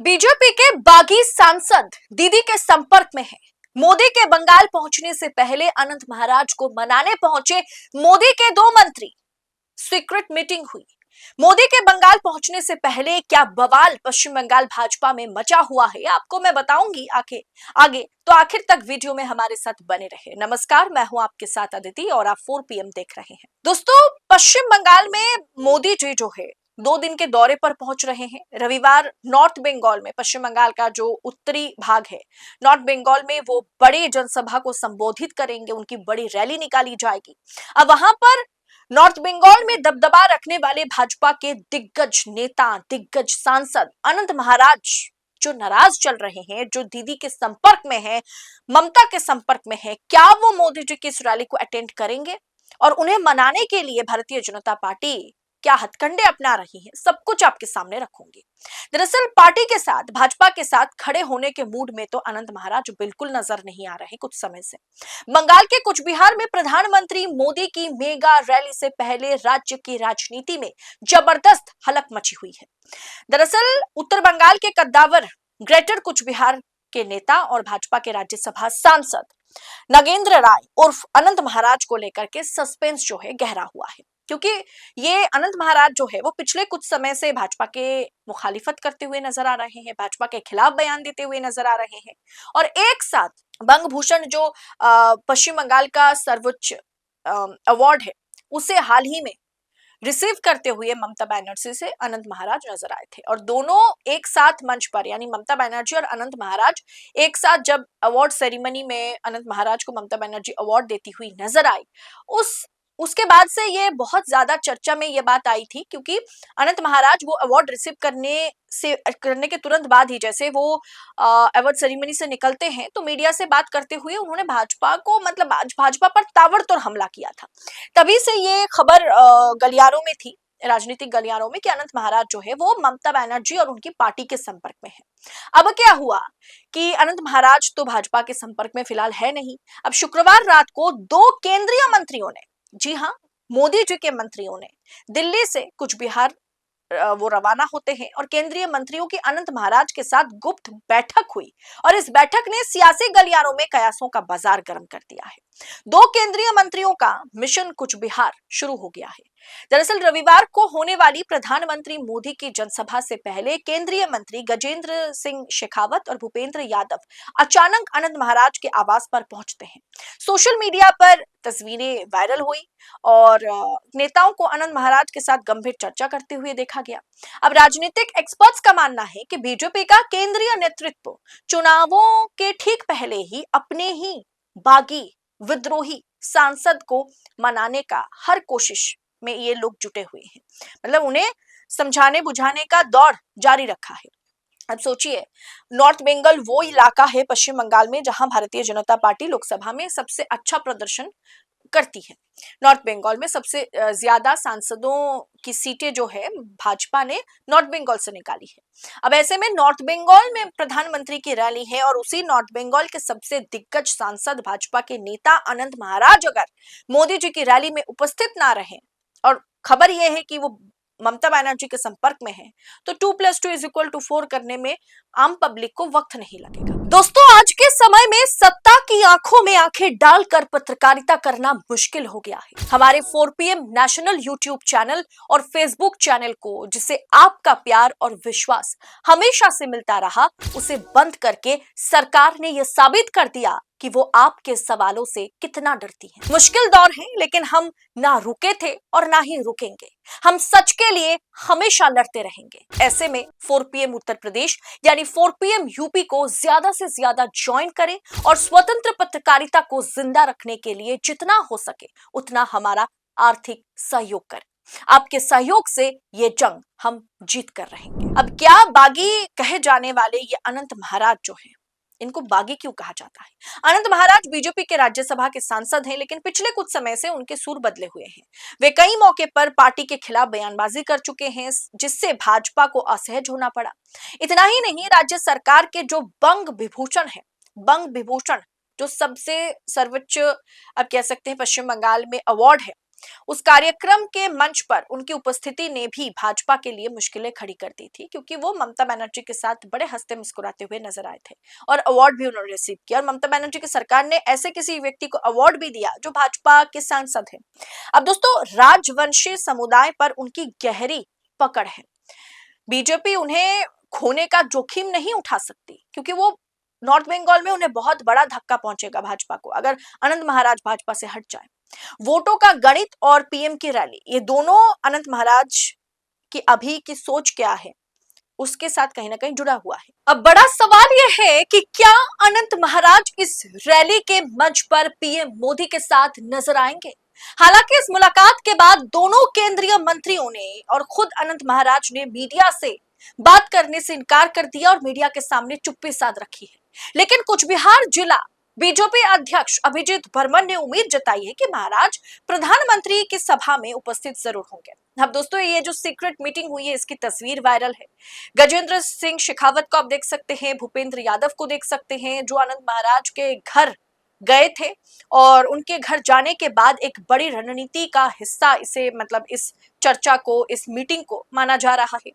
BJP के बागी सांसद दीदी के संपर्क में है। मोदी के बंगाल पहुंचने से पहले अनंत महाराज को मनाने पहुंचे मोदी के दो मंत्री। सीक्रेट मीटिंग हुई। मोदी के बंगाल पहुंचने से पहले क्या बवाल पश्चिम बंगाल भाजपा में मचा हुआ है, आपको मैं बताऊंगी आगे तो आखिर तक वीडियो में हमारे साथ बने रहे। नमस्कार, मैं हूं आपके साथ अदिति और आप 4 PM देख रहे हैं। दोस्तों, पश्चिम बंगाल में मोदी जी जो है 2 दिन के दौरे पर पहुंच रहे हैं। रविवार नॉर्थ बंगाल में, पश्चिम बंगाल का जो उत्तरी भाग है, नॉर्थ बंगाल में वो बड़ी जनसभा को संबोधित करेंगे, उनकी बड़ी रैली निकाली जाएगी। अब वहां पर नॉर्थ बंगाल में दबदबा रखने वाले भाजपा के दिग्गज नेता, दिग्गज सांसद अनंत महाराज जो नाराज चल रहे हैं, जो दीदी के संपर्क में है, ममता के संपर्क में है, क्या वो मोदी जी की इस रैली को अटेंड करेंगे? और उन्हें मनाने के लिए भारतीय जनता पार्टी क्या हथकंडे अपना रही है, सब कुछ आपके सामने रखूंगी। दरअसल पार्टी के साथ, भाजपा के साथ खड़े होने के मूड में तो अनंत महाराज बिल्कुल नजर नहीं आ रहे कुछ समय से। बंगाल के कुछ बिहार में प्रधानमंत्री मोदी की मेगा रैली से पहले राज्य की राजनीति में जबरदस्त हलक मची हुई है। दरअसल उत्तर बंगाल के कद्दावर ग्रेटर कुछ बिहार के नेता और भाजपा के राज्यसभा सांसद नगेंद्र राय उर्फ अनंत महाराज को लेकर के सस्पेंस जो है गहरा हुआ है, क्योंकि ये अनंत महाराज जो है वो पिछले कुछ समय से भाजपा के मुखालिफत करते हुए नजर आ रहे हैं, भाजपा के खिलाफ बयान देते हुए नजर आ रहे हैं। और एक साथ बंग भूषण जो पश्चिम बंगाल का सर्वोच्च अवार्ड है, उसे हाल ही में रिसीव करते हुए ममता बनर्जी से अनंत महाराज नजर आए थे। और दोनों एक साथ मंच पर, यानी ममता बनर्जी और अनंत महाराज एक साथ जब अवार्ड सेरेमनी में अनंत महाराज को ममता बनर्जी अवार्ड देती हुई नजर आई, उसके बाद से ये बहुत ज्यादा चर्चा में ये बात आई थी, क्योंकि अनंत महाराज वो अवार्ड रिसीव करने के तुरंत बाद ही, जैसे वो अवार्ड सेरेमनी से निकलते हैं, तो मीडिया से बात करते हुए उन्होंने भाजपा को, मतलब भाजपा पर ताबड़तोड़ हमला किया था। तभी से ये खबर गलियारों में थी, राजनीतिक गलियारों में, कि अनंत महाराज जो है वो ममता बनर्जी और उनकी पार्टी के संपर्क में है। अब क्या हुआ कि अनंत महाराज तो भाजपा के संपर्क में फिलहाल है नहीं। अब शुक्रवार रात को 2 केंद्रीय मंत्रियों ने, जी हाँ, मोदी जी के मंत्रियों ने दिल्ली से कुछ बिहार वो रवाना होते हैं और केंद्रीय मंत्रियों की अनंत महाराज के साथ गुप्त बैठक हुई। और इस बैठक ने सियासी गलियारों में कयासों का बाजार गर्म कर दिया है। 2 केंद्रीय मंत्रियों का मिशन कुछ बिहार शुरू हो गया है। दरअसल रविवार को होने वाली प्रधानमंत्री मोदी की जनसभा से पहले केंद्रीय मंत्री गजेंद्र सिंह शेखावत और भूपेंद्र यादव अचानक अनंत महाराज के आवास पर पहुंचते हैं। सोशल मीडिया पर तस्वीरें वायरल हुई और नेताओं को अनंत महाराज के साथ गंभीर चर्चा करते हुए देखा गया। अब राजनीतिक एक्सपर्ट्स का मानना है कि बीजेपी का केंद्रीय नेतृत्व चुनावों के ठीक पहले ही अपने ही बागी विद्रोही सांसद को मनाने का हर कोशिश में ये लोग जुटे हुए हैं। मतलब उन्हें समझाने बुझाने का दौर जारी रखा है। अब सोचिए, नॉर्थ बंगाल वो इलाका है पश्चिम बंगाल में जहां भारतीय जनता पार्टी लोकसभा में सबसे अच्छा प्रदर्शन करती है। नॉर्थ बंगाल में सबसे ज्यादा सांसदों की सीटें जो है भाजपा ने नॉर्थ बंगाल से निकाली है। अब ऐसे में नॉर्थ बंगाल में प्रधानमंत्री की रैली है और उसी नॉर्थ बंगाल के सबसे दिग्गज सांसद भाजपा के नेता अनंत महाराज अगर मोदी जी की रैली में उपस्थित ना रहे, और खबर यह है कि वो ममता बनर्जी के संपर्क में है, तो 2+2=4 करने में आम पब्लिक को वक्त नहीं लगेगा। दोस्तों, आज के समय में सत्ता की आंखों में आंखें डालकर पत्रकारिता करना मुश्किल हो गया है। हमारे 4 PM नेशनल यूट्यूब चैनल और फेसबुक चैनल को, जिसे आपका प्यार और विश्वास हमेशा से मिलता रहा, उसे बंद करके सरकार ने यह साबित कर दिया कि वो आपके सवालों से कितना डरती है। मुश्किल दौर है, लेकिन हम ना रुके थे और ना ही रुकेंगे। हम सच के लिए हमेशा लड़ते रहेंगे। ऐसे में 4 PM उत्तर प्रदेश यानी 4 PM यूपी को ज्यादा से ज्यादा ज्वाइन करें और स्वतंत्र पत्रकारिता को जिंदा रखने के लिए जितना हो सके उतना हमारा आर्थिक सहयोग करें। आपके सहयोग से ये जंग हम जीत कर रहेंगे। अब क्या बागी कहे जाने वाले ये अनंत महाराज जो है, इनको बागी क्यों कहा जाता है? अनंत महाराज बीजेपी के राज्यसभा के सांसद हैं, लेकिन पिछले कुछ समय से उनके सुर बदले हुए हैं। वे कई मौके पर पार्टी के खिलाफ बयानबाजी कर चुके हैं, जिससे भाजपा को असहज होना पड़ा। इतना ही नहीं, राज्य सरकार के जो बंग विभूषण है, बंग विभूषण जो सबसे सर्वोच्च, अब कह सकते हैं, पश्चिम बंगाल में अवार्ड है, उस कार्यक्रम के मंच पर उनकी उपस्थिति ने भी भाजपा के लिए मुश्किलें खड़ी कर दी थी, क्योंकि वो ममता बनर्जी के साथ बड़े हंसते मुस्कुराते हुए नजर आए थे और अवार्ड भी उन्होंने रिसीव किया। और ममता बनर्जी की सरकार ने ऐसे किसी व्यक्ति को अवार्ड भी दिया जो भाजपा के सांसद हैं। अब दोस्तों, राजवंशी समुदाय पर उनकी गहरी पकड़ है। बीजेपी उन्हें खोने का जोखिम नहीं उठा सकती, क्योंकि वो नॉर्थ बंगाल में उन्हें बहुत बड़ा धक्का पहुंचेगा भाजपा को अगर अनंत महाराज भाजपा से हट जाए। वोटों का गणित और पीएम की रैली, ये दोनों अनंत महाराज की अभी की सोच क्या है उसके साथ कहीं ना कहीं जुड़ा हुआ है। अब बड़ा सवाल यह है कि क्या अनंत महाराज इस रैली के मंच पर पीएम मोदी के साथ नजर आएंगे। हालांकि इस मुलाकात के बाद दोनों केंद्रीय मंत्रियों ने और खुद अनंत महाराज ने मीडिया से बात करने से इनकार कर दिया और मीडिया के सामने चुप्पी साध रखी है। लेकिन कुछ बिहार जिला बीजेपी अध्यक्ष अभिजीत बर्मन ने उम्मीद जताई है कि महाराज प्रधानमंत्री की सभा में उपस्थित जरूर होंगे। अब दोस्तों, ये जो सीक्रेट मीटिंग हुई है इसकी तस्वीर वायरल है। गजेंद्र सिंह शेखावत को आप देख सकते हैं, भूपेंद्र यादव को देख सकते हैं, जो आनंद महाराज के घर गए थे और उनके घर जाने के बाद एक बड़ी रणनीति का हिस्सा इसे मतलब इस चर्चा को, इस मीटिंग को माना जा रहा है।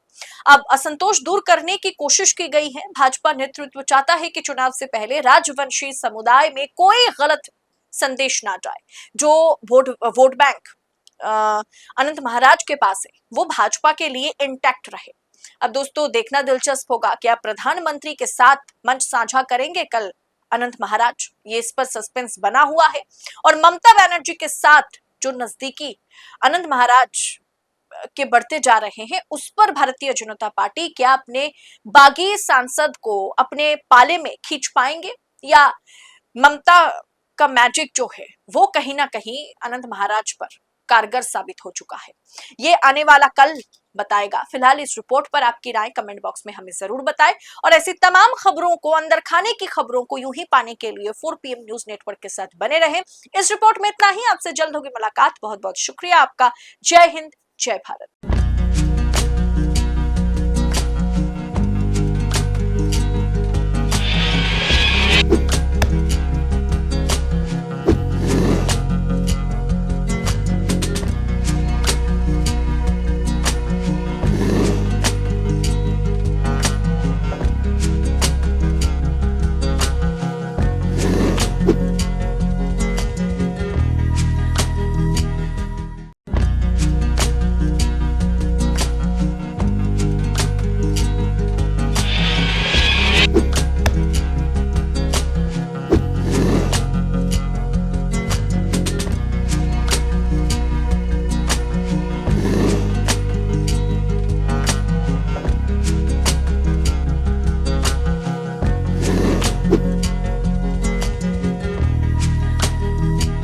अब असंतोष दूर करने की कोशिश की गई है। भाजपा नेतृत्व चाहता है कि चुनाव से पहले राजवंशी समुदाय में कोई गलत संदेश ना जाए। जो वोट बैंक अनंत महाराज के पास है वो भाजपा के लिए इंटैक्ट रहे। अब दोस्तों, देखना दिलचस्प होगा कि आप प्रधानमंत्री के साथ मंच साझा करेंगे कल अनंत महाराज, ये इस पर सस्पेंस बना हुआ है। और ममता बनर्जी के साथ जो नजदीकी अनंत महाराज के बढ़ते जा रहे हैं उस पर भारतीय जनता पार्टी क्या अपने बागी सांसद को अपने पाले में खींच पाएंगे, या ममता का मैजिक जो है वो कहीं ना कहीं अनंत महाराज पर कारगर साबित हो चुका है। ये आने वाला कल बताएगा। फिलहाल इस रिपोर्ट पर आपकी राय कमेंट बॉक्स में हमें जरूर बताएं और ऐसी तमाम खबरों को, अंदर खाने की खबरों को यूं ही पाने के लिए 4PM न्यूज नेटवर्क के साथ बने रहें। इस रिपोर्ट में इतना ही। आपसे जल्द होगी मुलाकात। बहुत बहुत शुक्रिया आपका। जय हिंद, जय भारत।